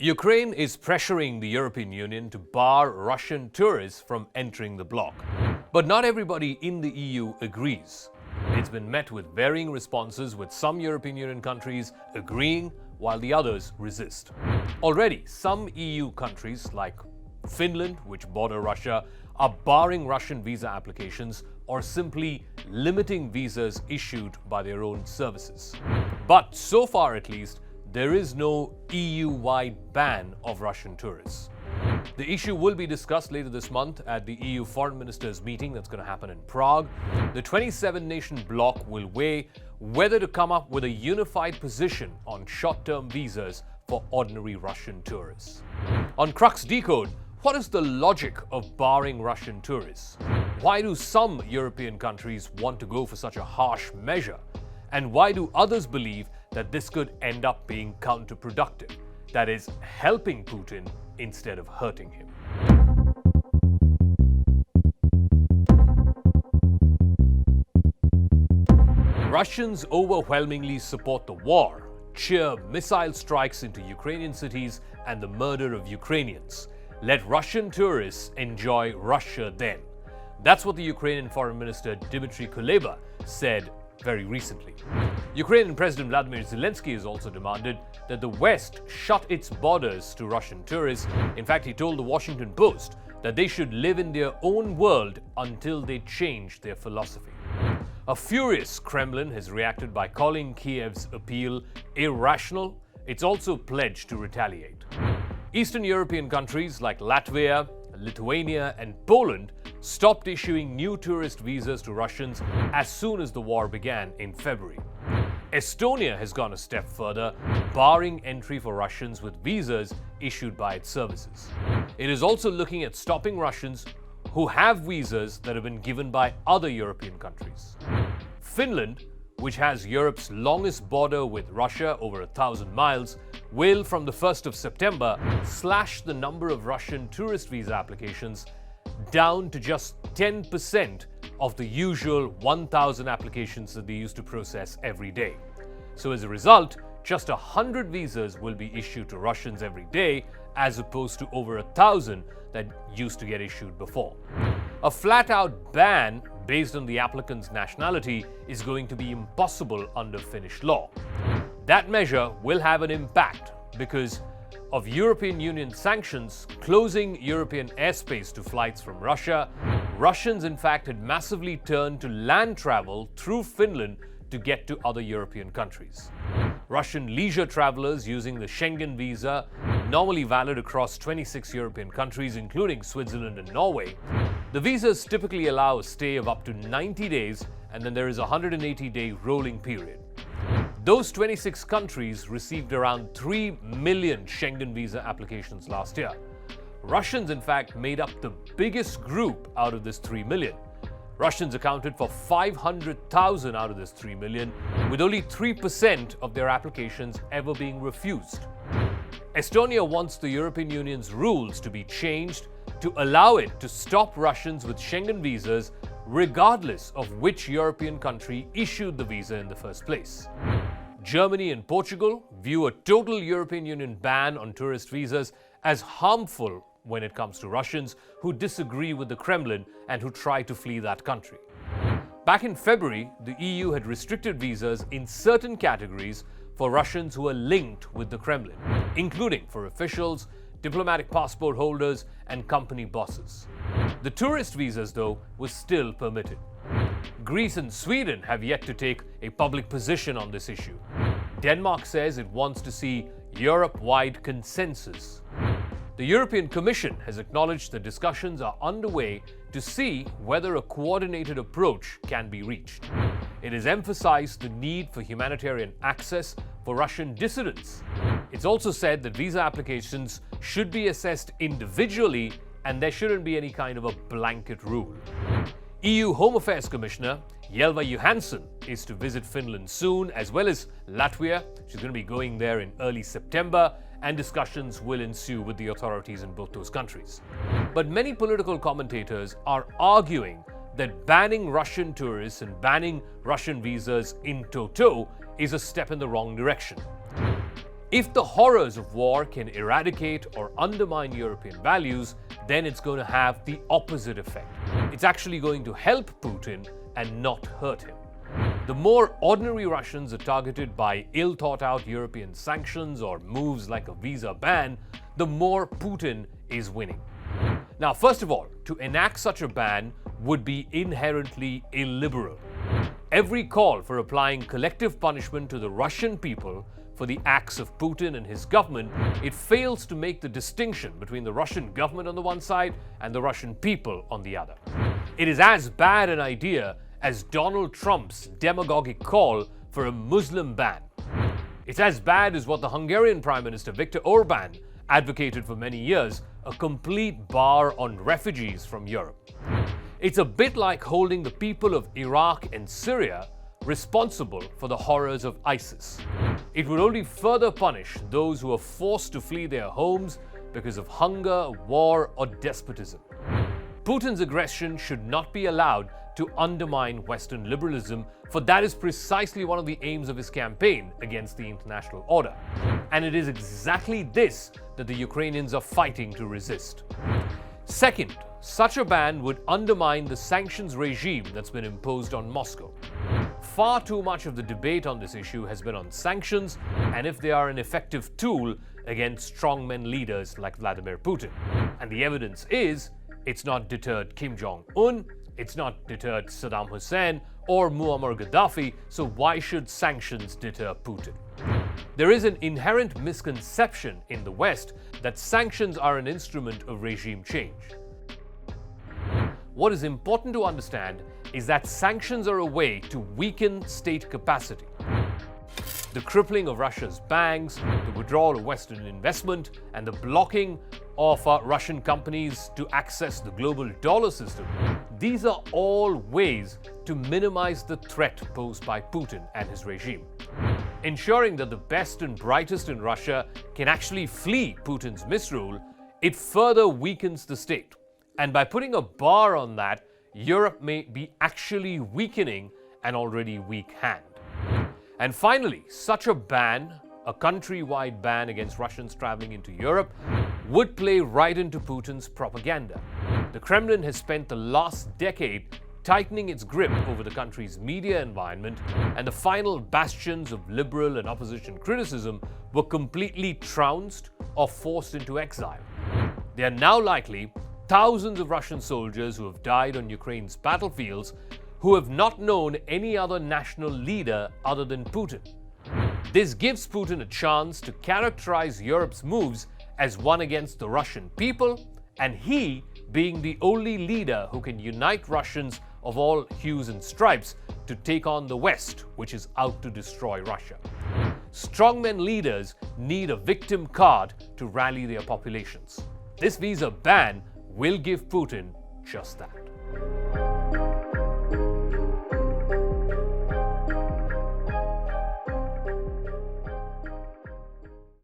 Ukraine is pressuring the European Union to bar Russian tourists from entering the bloc. But not everybody in the EU agrees. It's been met with varying responses, with some European Union countries agreeing while the others resist. Already, some EU countries like Finland, which border Russia, are barring Russian visa applications or simply limiting visas issued by their own services. But so far at least, there is no EU-wide ban of Russian tourists. The issue will be discussed later this month at the EU foreign ministers meeting that's going to happen in Prague. The 27-nation bloc will weigh whether to come up with a unified position on short-term visas for ordinary Russian tourists. On Crux Decode, what is the logic of barring Russian tourists? Why do some European countries want to go for such a harsh measure? And why do others believe that this could end up being counterproductive? That is, helping Putin instead of hurting him. Russians overwhelmingly support the war, cheer missile strikes into Ukrainian cities and the murder of Ukrainians. Let Russian tourists enjoy Russia then. That's what the Ukrainian Foreign Minister Dmitry Kuleba said very recently. Ukrainian President Vladimir Zelensky has also demanded that the West shut its borders to Russian tourists. In fact, he told the Washington Post that they should live in their own world until they change their philosophy. A furious Kremlin has reacted by calling Kiev's appeal irrational. It's also pledged to retaliate. Eastern European countries like Latvia, Lithuania, and Poland stopped issuing new tourist visas to Russians as soon as the war began in February. Estonia has gone a step further, barring entry for Russians with visas issued by its services. It is also looking at stopping Russians who have visas that have been given by other European countries. Finland, which has Europe's longest border with Russia, over 1,000 miles, will, from the 1st of September, slash the number of Russian tourist visa applications down to just 10% of the usual 1,000 applications that they used to process every day. So as a result, just 100 visas will be issued to Russians every day, as opposed to over 1,000 that used to get issued before. A flat-out ban based on the applicant's nationality is going to be impossible under Finnish law. That measure will have an impact because of European Union sanctions closing European airspace to flights from Russia. Russians, in fact, had massively turned to land travel through Finland to get to other European countries. Russian leisure travelers using the Schengen visa, normally valid across 26 European countries, including Switzerland and Norway. The visas typically allow a stay of up to 90 days, and then there is a 180-day rolling period. Those 26 countries received around 3 million Schengen visa applications last year. Russians, in fact, made up the biggest group out of this 3 million. Russians accounted for 500,000 out of this 3 million, with only 3% of their applications ever being refused. Estonia wants the European Union's rules to be changed to allow it to stop Russians with Schengen visas regardless of which European country issued the visa in the first place. Germany and Portugal view a total European Union ban on tourist visas as harmful when it comes to Russians who disagree with the Kremlin and who try to flee that country. Back in February, the EU had restricted visas in certain categories for Russians who are linked with the Kremlin, including for officials, diplomatic passport holders, and company bosses. The tourist visas, though, were still permitted. Greece and Sweden have yet to take a public position on this issue. Denmark says it wants to see Europe-wide consensus. The European Commission has acknowledged that discussions are underway to see whether a coordinated approach can be reached. It has emphasized the need for humanitarian access for Russian dissidents. It's also said that visa applications should be assessed individually and there shouldn't be any kind of a blanket rule. EU Home Affairs Commissioner Jelva Johansson is to visit Finland soon, as well as Latvia. She's going to be going there in early September, and discussions will ensue with the authorities in both those countries. But many political commentators are arguing that banning Russian tourists and banning Russian visas in toto is a step in the wrong direction. If the horrors of war can eradicate or undermine European values, then it's going to have the opposite effect. It's actually going to help Putin and not hurt him. The more ordinary Russians are targeted by ill-thought-out European sanctions or moves like a visa ban, the more Putin is winning. Now, first of all, to enact such a ban would be inherently illiberal. Every call for applying collective punishment to the Russian people for the acts of Putin and his government, it fails to make the distinction between the Russian government on the one side and the Russian people on the other. It is as bad an idea as Donald Trump's demagogic call for a Muslim ban. It's as bad as what the Hungarian Prime Minister Viktor Orban advocated for many years, a complete bar on refugees from Europe. It's a bit like holding the people of Iraq and Syria responsible for the horrors of ISIS. It would only further punish those who are forced to flee their homes because of hunger, war, or despotism. Putin's aggression should not be allowed to undermine Western liberalism, for that is precisely one of the aims of his campaign against the international order. And it is exactly this that the Ukrainians are fighting to resist. Second, such a ban would undermine the sanctions regime that's been imposed on Moscow. Far too much of the debate on this issue has been on sanctions and if they are an effective tool against strongmen leaders like Vladimir Putin. And the evidence is, it's not deterred Kim Jong-un, it's not deterred Saddam Hussein or Muammar Gaddafi, so why should sanctions deter Putin? There is an inherent misconception in the West that sanctions are an instrument of regime change. What is important to understand is that sanctions are a way to weaken state capacity. The crippling of Russia's banks, the withdrawal of Western investment, and the blocking of Russian companies to access the global dollar system, these are all ways to minimize the threat posed by Putin and his regime. Ensuring that the best and brightest in Russia can actually flee Putin's misrule, it further weakens the state. And by putting a bar on that, Europe may be actually weakening an already weak hand. And finally, such a ban, a country-wide ban against Russians traveling into Europe, would play right into Putin's propaganda. The Kremlin has spent the last decade tightening its grip over the country's media environment, and the final bastions of liberal and opposition criticism were completely trounced or forced into exile. There are now likely thousands of Russian soldiers who have died on Ukraine's battlefields who have not known any other national leader other than Putin. This gives Putin a chance to characterize Europe's moves as one against the Russian people, and he being the only leader who can unite Russians of all hues and stripes to take on the West, which is out to destroy Russia. Strongmen leaders need a victim card to rally their populations. This visa ban will give Putin just that.